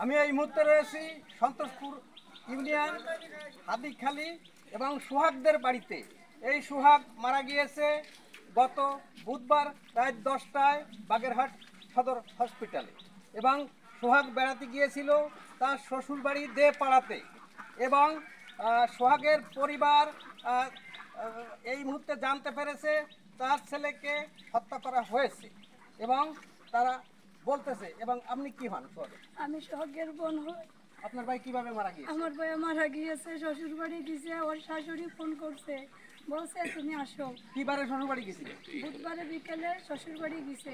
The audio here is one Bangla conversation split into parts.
আমি এই মুহূর্তে রয়েছি সন্তোষপুর ইউনিয়ন হাদিখালি এবং সোহাগদের বাড়িতে। এই সোহাগ মারা গিয়েছে গত বুধবার রাত 10টায় বাগেরহাট সদর হসপিটালে। এবং সোহাগ বেড়াতে গিয়েছিল তার শ্বশুরবাড়ি দেপাড়াতে। এবং সোহাগের পরিবার এই মুহূর্তে জানতে পেরেছে তার ছেলেকে হত্যা করা হয়েছে এবং তারা বলতেছে। এবং আপনি কি হন? আমি সোহাগের বোন হই। আপনার ভাই কিভাবে মারা গিয়েছে? আমার ভাই মারা গিয়েছে, শ্বশুর বাড়ি গেছে, ওর শাশুড়ি ফোন করছে, বলছে তুমি আসো। কিবারে শ্বশুর বাড়ি গেছিল? বুধবারে বিকেলে শ্বশুর বাড়ি গেছে।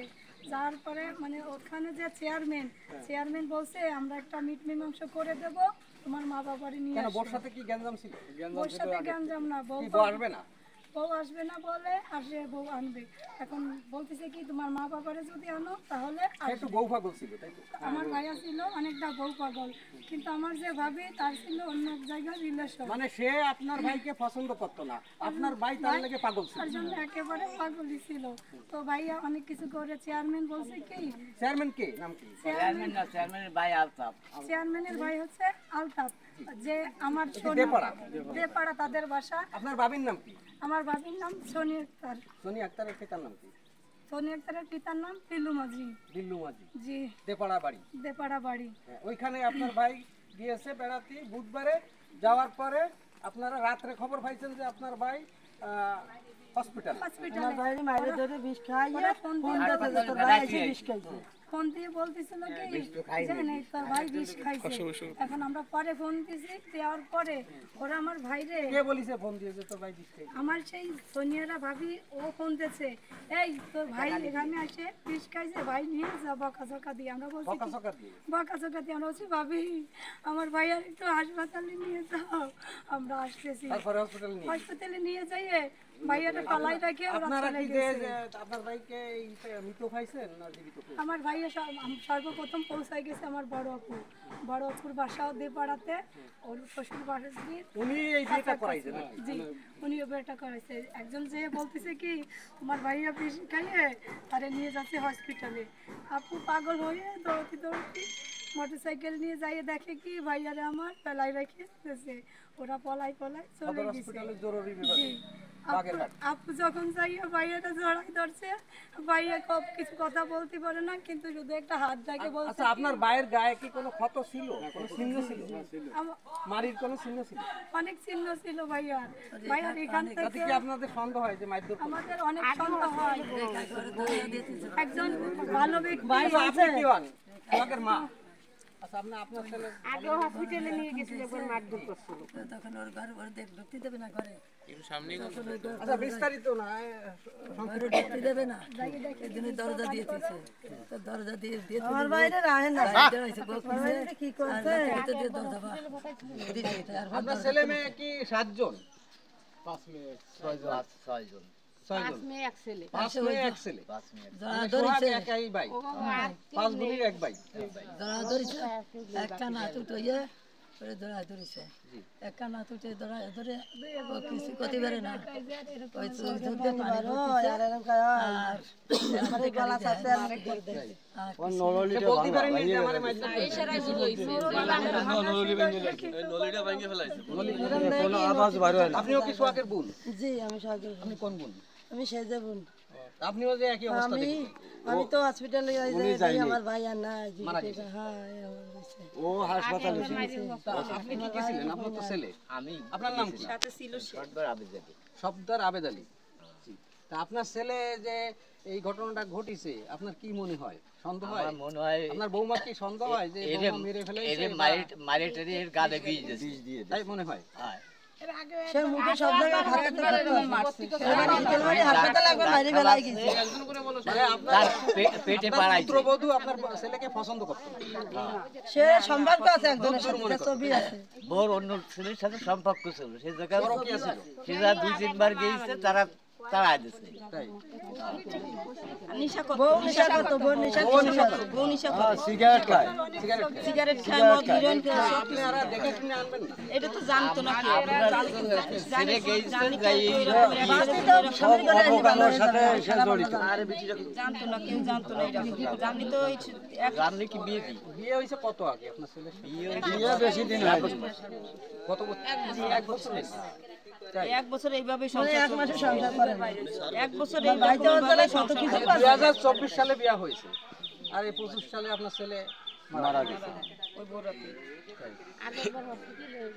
যাওয়ার পরে মানে ওখানে যে চেয়ারম্যান বলছে আমরা একটা মিট মীমাংসা করে দেব, তোমার মা বাবারে নিয়ে আসো। ওর সাথে কি গ্যাঞ্জাম ছিল? ওর সাথে গ্যাঞ্জাম না, বউ আসবে না, বউ আসবে না বলে আসে, বউ আনবে। এখন বলতেছে কি তোমার মা বাবারে যদি আনো তাহলে একটু বউ পাগল ছিল, তাই তো? আমার ভাইয়া ছিল অনেকটা বউ পাগল, কিন্তু আমার যে ভাবি তার ছিল অন্য এক জায়গায় রিলেশন। মানে সে আপনার ভাইকে পছন্দ করতো না, আপনার ভাই তার লাগে পাগল ছিল, তার জন্য একেবারে পাগলই ছিল। তো ভাইয়া অনেক কিছু করে। চেয়ারম্যান বলছে কি, চেয়ারম্যান কে নাম কি? চেয়ারম্যান না, চেয়ারম্যানের ভাই আলতাফ। চেয়ারম্যানের ভাই হচ্ছে আলতাফ, যে আমার দেপাড়া তাদের বাসা। আপনার ভাবির নাম কি? আমার ভাবির নাম সোনি আক্তার। সোনি আক্তারের পিতার নাম কি? সোনি আক্তারের পিতার নাম বিল্লু মাঝি। বিল্লু মাঝি, জি, দেপাড়া বাড়ি। দেপাড়া বাড়ি। ওইখানে আপনার ভাই গিয়েছে বেড়াতে বুধবারে। যাওয়ার পরে আপনারা রাত্রে খবর পাইছেন যে আপনার ভাই হসপিটালে। ফোন দিয়ে বলতেছিল কি জানেন তোর ভাই বিষ খাইছে। এখন আমরা পরে ফোন দিয়েছি, দেওয়ার পরে ওরা আমার ভাইরে কে বলিছে ফোন দিয়েছে তোর ভাই বিষ খাইছে? আমার সেই সোনিয়ারা ভাবি ও ফোন দিয়েছে, এই তোর ভাই এখানে আসে বিষ খাইছে, ভাই নিয়ে যা বকাঝকা দিয়ে। আমরা বলছি বকাঝকা দিয়ে আমরা বলছি ভাবি আমার ভাই আর একটু হাসপাতালে নিয়ে যাও। আমরা আসতেছি, হসপিটালে নিয়ে যাইয়ে ভাইয়াটা পালাই রাখে ওরা চলে গেছে। আপনার ভাইকে মৃত খাইছেন না জীবিত? আমার ভাইয়া সর্বপ্রথম পৌঁছায় গেছে আমার বড় আপুর বাসাও দেপাড়াতে। ওর শ্বশুর বাড়ি উনি এই বিয়েটা করাইছেন? জি, উনি বিয়েটা করাইছে। একজন যে বলতেছে কি তোমার ভাইয়া বিষ খাইয়ে তারে নিয়ে যাচ্ছে হসপিটালে। আপু পাগল হয়ে দৌড়তি মোটরসাইকেল নিয়ে যাইয়ে দেখে কি ভাইয়ারে আমার পেলাই রেখে দিতেছে। ওরা পলাই চলে গেছে। আপু যখন যাইয়া ভাইয়াটা জড়াই ধরছে, ভাইয়া কিছু কথা বলতে পারে না, কিন্তু শুধু একটা হাত দেখে বলছে। আচ্ছা, আপনার ভাইয়ের গায়ে কি কোনো ক্ষত ছিল, কোনো চিহ্ন ছিল? মারির কোনো চিহ্ন ছিল? অনেক চিহ্ন ছিল ভাইয়ার এখান থেকে। কি আপনাদের সন্দেহ হয় যে মারধর? আমাদের অনেক সন্দেহ হয়। একজন ভালো ব্যক্তি। আপনি কি হন? আমাদের মা। আচ্ছা, আপনার ছেলে আগে হসপিটালে নিয়ে গেছিল, একবার মারধর করছিল। তখন ওর ঘরে ঢুকতে দেবে না, ঘরে আচ্ছা বিস্তারিত না ঢুকতে দেবে না, এজন্য দরজা দিয়ে দিয়েছে। তো দরজা দিয়ে আমার বাইরে রাখে না, কি করছে দরজা। আপনার ছেলে মেয়ে কি 7 জন? 5 মেয়ে 6 জন। 5 মেয়ে এক ছেলে। 5 বোনের এক ভাই। ধরা ধরেছে একটা না টুটে ধরা ধরেছে, একটা না টুটে ধরা ধরে কিছু করতে পারে না। ওই যুদ্ধে আপনিও কি সোহাগের বোন? জি, আমি সোহাগের। আপনি কোন বোন? আমি সেজে বোন। আপনিও যে একই অবস্থা দেখেছেন? আমি তো হসপিটালে যাই, আমার ভাই আর না। ও হাসপাতালে আপনি কি ছিলেন? আপনার তো ছেলে। আমি। আপনার নাম কি? সাথে ছিল সফদার আবেদ আলী। তা আপনার ছেলে যে এই ঘটনাটা ঘটিছে, আপনার কি মনে হয়? সন্দেহ হয়? মনে হয় আপনার বৌমা কি সন্দেহ হয় যে বৌমা মেরে ফেলেছে? এর গালে বিষ দিয়ে তাই মনে হয়? হ্যাঁ, সে মুখে সব জায়গায় হাসপাতালে একবার বাইরে ফেলাই গেছে। মানে আপনার পেটে পাড়াই পুত্রবধূ আপনার ছেলেকে পছন্দ করতো না? সে সম্পর্ক আছে, একজনের সাথে ছবি আছে। বোর অন্য ছেলের সাথে সম্পর্ক ছিল, সে জায়গায় সে যা 2-3 বার গিয়েছে, তারা তারা দিছে তাই বউ নেশা করতো, বউ নেশা করতো, বউ নেশা করতো। সিগারেট খায়, সিগারেট খায়। সিগারেট খায়, মদ, হিরোইন খায়, সব কিছু। আপনারা দেখে শুনে আনবেন না। এটা তো জানতো না কেউ। ছেলে গেছে জানি যাই কেউ এরকম এরকম সব অপকর্মের সাথে সে জড়িত। জানতো না, কেউ জানতো না এটা। জানি তো রান্নি কি বিয়ে দি বিয়ে হয়েছে কত আগে আপনার ছেলে? বিয়ে বেশি দিন হয়নি। কত বছর? 1 বছর হয়েছে। এক বছর এইভাবে সংসার এক মাসে সংসার করে নাই। এক বছর এইভাবে সংসার করে। 2024 সালে বিয়ে হয়েছে আর এই 25 সালে আপনার ছেলে মারা গেছে।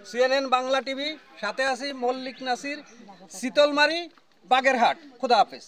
সিএনএন বাংলা টিভি, সাথে আছি মল্লিক নাসির, শীতলমারি, বাগেরহাট। খোদা হাফেজ।